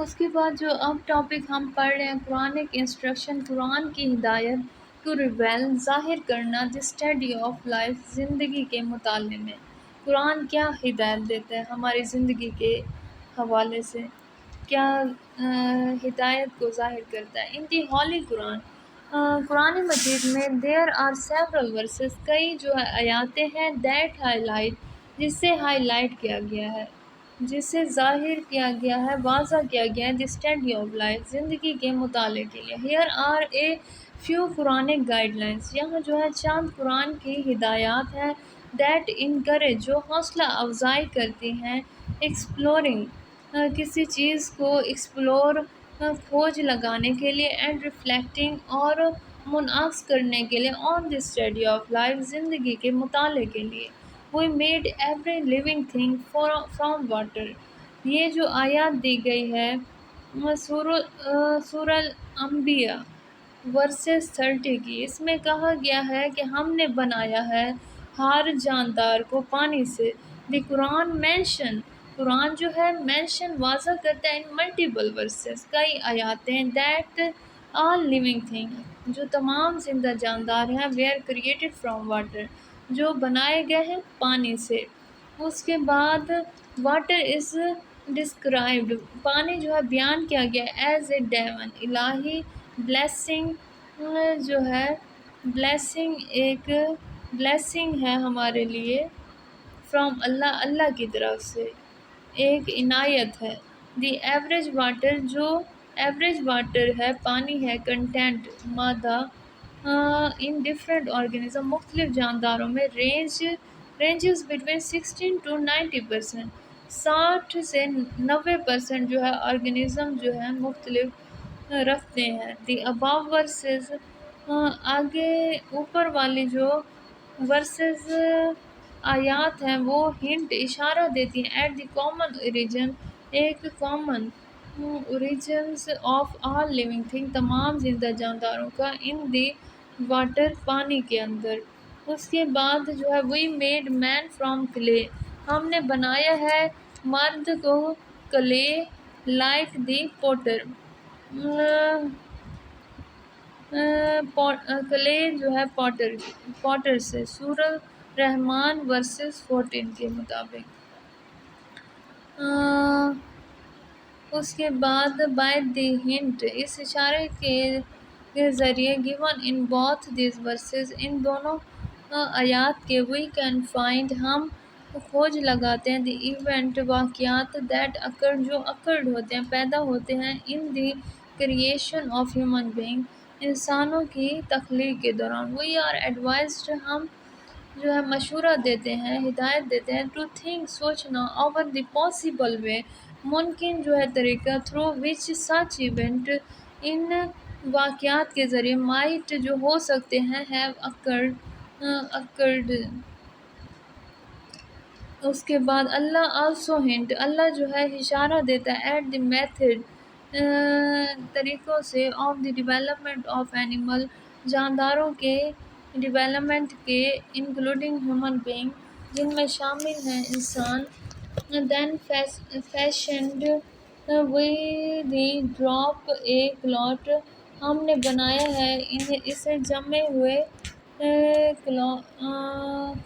اس کے بعد جو اب ٹاپک ہم پڑھ رہے ہیں، قرآن انسٹرکشن، قرآن کی ہدایت ٹو ریویل، ظاہر کرنا، دی اسٹڈی آف لائف، زندگی کے مطالعے میں قرآن کیا ہدایت دیتا ہے ہماری زندگی کے حوالے سے، کیا ہدایت کو ظاہر کرتا ہے۔ ان دی ہولی قرآن، قرآن مجید میں دیر آر سیورل ورسز، کئی جو ہے آیاتیں ہیں، دیٹ ہائی لائٹ، جس سے ہائی لائٹ کیا گیا ہے، جسے ظاہر کیا گیا ہے، واضح کیا گیا ہے، دی اسٹڈی آف لائف، زندگی کے مطالعے کے لیے۔ Here are a few Quranic guidelines, یہاں جو ہے چند قرآن کی ہدایات ہیں، دیٹ انکریج، جو حوصلہ افزائی کرتی ہیں، ایکسپلورنگ، کسی چیز کو ایکسپلور، کھوج لگانے کے لیے، اینڈ ریفلیکٹنگ، اور منعکس کرنے کے لیے، آن دی اسٹڈی آف لائف، زندگی کے مطالعے کے لیے۔ We made every living thing from water، یہ جو آیات دی گئی ہے سورہ الانبیاء ورسز 30 کی، اس میں کہا گیا ہے کہ ہم نے بنایا ہے ہر جاندار کو پانی سے۔ دی قرآن مینشن، قرآن جو ہے مینشن واضح کرتا ہے، ان ملٹیپل ورسز، کئی آیاتیں، دیٹ آل لیونگ تھنگ، جو تمام زندہ جاندار ہیں، ویئر کریٹڈ فرام واٹر، جو بنائے گئے ہیں پانی سے۔ اس کے بعد واٹر از ڈسکرائبڈ، پانی جو ہے بیان کیا گیا ایز اے ڈیون، الہی بلیسنگ، جو ہے بلیسنگ، ایک بلیسنگ ہے ہمارے لیے، فرام اللہ، اللہ کی طرف سے ایک عنایت ہے۔ دی ایوریج واٹر، جو ایوریج واٹر ہے، پانی ہے، کنٹینٹ، مادہ، ان ڈفرینٹ آرگنزم، مختلف جانداروں میں، رینجز بٹوین 16 to 90%، 60 سے 90% جو ہے آرگنزم جو ہے مختلف رکھتے ہیں۔ دی اباو ورسز، آگے اوپر والی جو ورسز آیات ہیں وہ ہنٹ، اشارہ دیتی ہیں، ایٹ دی کامن اوریجن، ایک common origins of all living thing, تمام زندہ جانداروں کا، ان دی واٹر، پانی کے اندر۔ اس کے بعد جو ہے we made man from clay, ہم نے بنایا ہے مرد کو clay, like the potter, clay جو ہے پوٹر سے، سورہ رحمان ورسز 14 کے مطابق۔ اس کے بعد بائی دی ہنٹ، اس اشارے کے ذریعے، given in both these verses, ان دونوں آیات کے، وی کین فائنڈ، ہم کھوج لگاتے ہیں، دی ایونٹ، واقعات، دیٹ اکر، جو اکرڈ ہوتے ہیں، پیدا ہوتے ہیں، in the creation of human being, انسانوں کی تخلیق کے دوران۔ وی آر ایڈوائزڈ، ہم جو ہے مشورہ دیتے ہیں، ہدایت دیتے ہیں، ٹو تھنک، سوچنا، اوور دی پاسبل وے، ممکن جو ہے طریقہ، تھرو وچ سچ ایونٹ، ان واقعات کے ذریعے، مائٹ جو ہو سکتے ہیں، ہیو اکرڈ۔ اس کے بعد اللہ آلسو ہنٹ، اللہ جو ہے اشارہ دیتا ہے، ایٹ دی میتھڈ، طریقوں سے، of the development of animal, جانداروں کے ڈیولپمنٹ کے، انکلوڈنگ ہیومن بینگ، جن میں شامل ہیں انسان، then fashioned we the drop a clot, ہم نے بنایا ہے اسے جمے ہوئے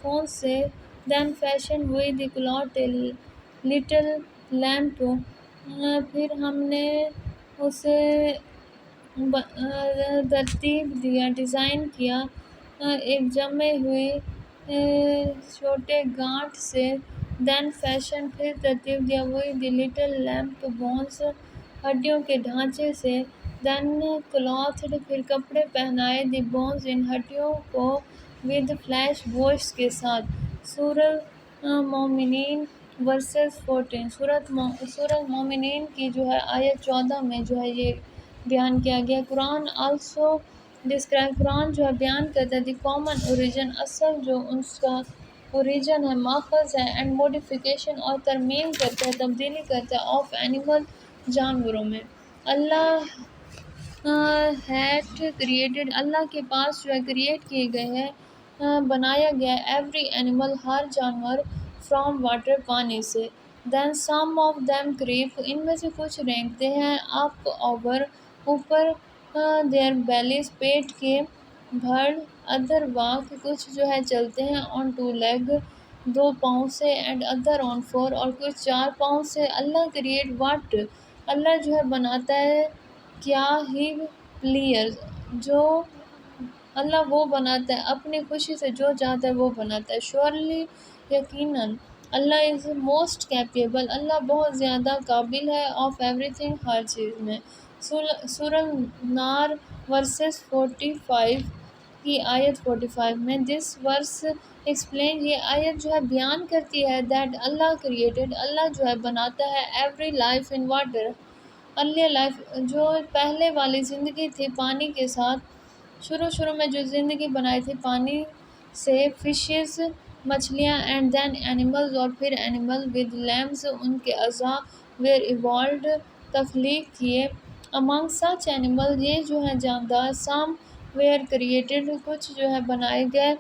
خون سے، then fashion we the clot a little lump, پھر ہم نے اسے ترتیب دیا، ڈیزائن کیا، ایک جمے ہوئے چھوٹے گانٹھ سے، دین فیشن، پھر ترتیب دیا، وی دی لٹل لیمپ بونس، ہڈیوں کے ڈھانچے سے، دین کلاتھڈ، پھر کپڑے پہنائے، دی بونس، ان ہڈیوں کو، ود فلیش، گوشت کے ساتھ۔ سورہ مومنین ورسز 14، سورہ مومنین کی جو ہے آیت 14 میں جو ہے یہ بیان کیا گیا۔ قرآن آلسو ڈسکرائب، قرآن جو ہے بیان کرتا ہے، دی کامن اوریجن، اصل جو اس کا اوریجن ہے، ماخذ ہے، اینڈ موڈیفیکیشن، اور ترمیم کرتا ہے، تبدیلی کرتا ہے، آف اینیمل، جانوروں میں۔ اللہ ہیٹ کریٹڈ، اللہ کے پاس جو ہے کریٹ کیے گئے ہیں، بنایا گیا ہے، ایوری اینیمل، ہر جانور، فرام واٹر، پانی سے، دین سم آف دیم کریپ، ان میں سے کچھ رینگتے ہیں اپ اوور اوپر دیئر بیلیز پیٹ کے بھر، ادر واک کچھ جو ہے چلتے ہیں آن ٹو لیگ دو پاؤں سے، اینڈ ادر آن فور اور کچھ چار پاؤں سے۔ اللہ کریٹ واٹ، اللہ جو ہے بناتا ہے کیا، ہی پلیئرز جو اللہ وہ بناتا ہے اپنی خوشی سے، جو چاہتا ہے وہ بناتا ہے۔ شیورلی یقیناً اللہ از موسٹ کیپیبل، اللہ بہت زیادہ قابل ہے، آف ایوری تھنگ ہر چیز میں۔ سورہ نار ورسز 45 کی آیت 45 میں، دس ورس ایکسپلین، یہ آیت جو ہے بیان کرتی ہے، دیٹ اللہ کریٹڈ، اللہ جو ہے بناتا ہے، every life in water, early life جو پہلے والی زندگی تھی پانی کے ساتھ، شروع میں جو زندگی بنائی تھی پانی سے، فشز مچھلیاں، اینڈ دین اینیملز اور پھر اینیمل ود لیمز ان کے اعضاء، ویئر ایوالوڈ تخلیق کیے، امنگ سچ اینیمل یہ جو ہیں جاندار، سم ویئر کریٹڈ کچھ جو ہے بنائے گئے،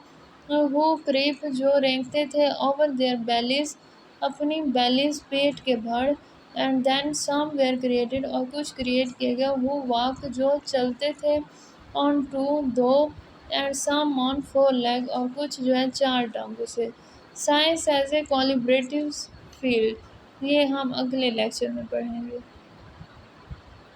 ہو کریپ جو رینگتے تھے، اوور دیئر بیلیز اپنی بیلیز پیٹ کے بھر، and then some were created اور کچھ کریٹ کیے گئے، ہو واک جو چلتے تھے، آن ٹو دو، and some on four leg اور کچھ جو ہے چار ٹانگوں سے۔ Science as a collaborative field, یہ ہم اگلے لیکچر میں پڑھیں گے۔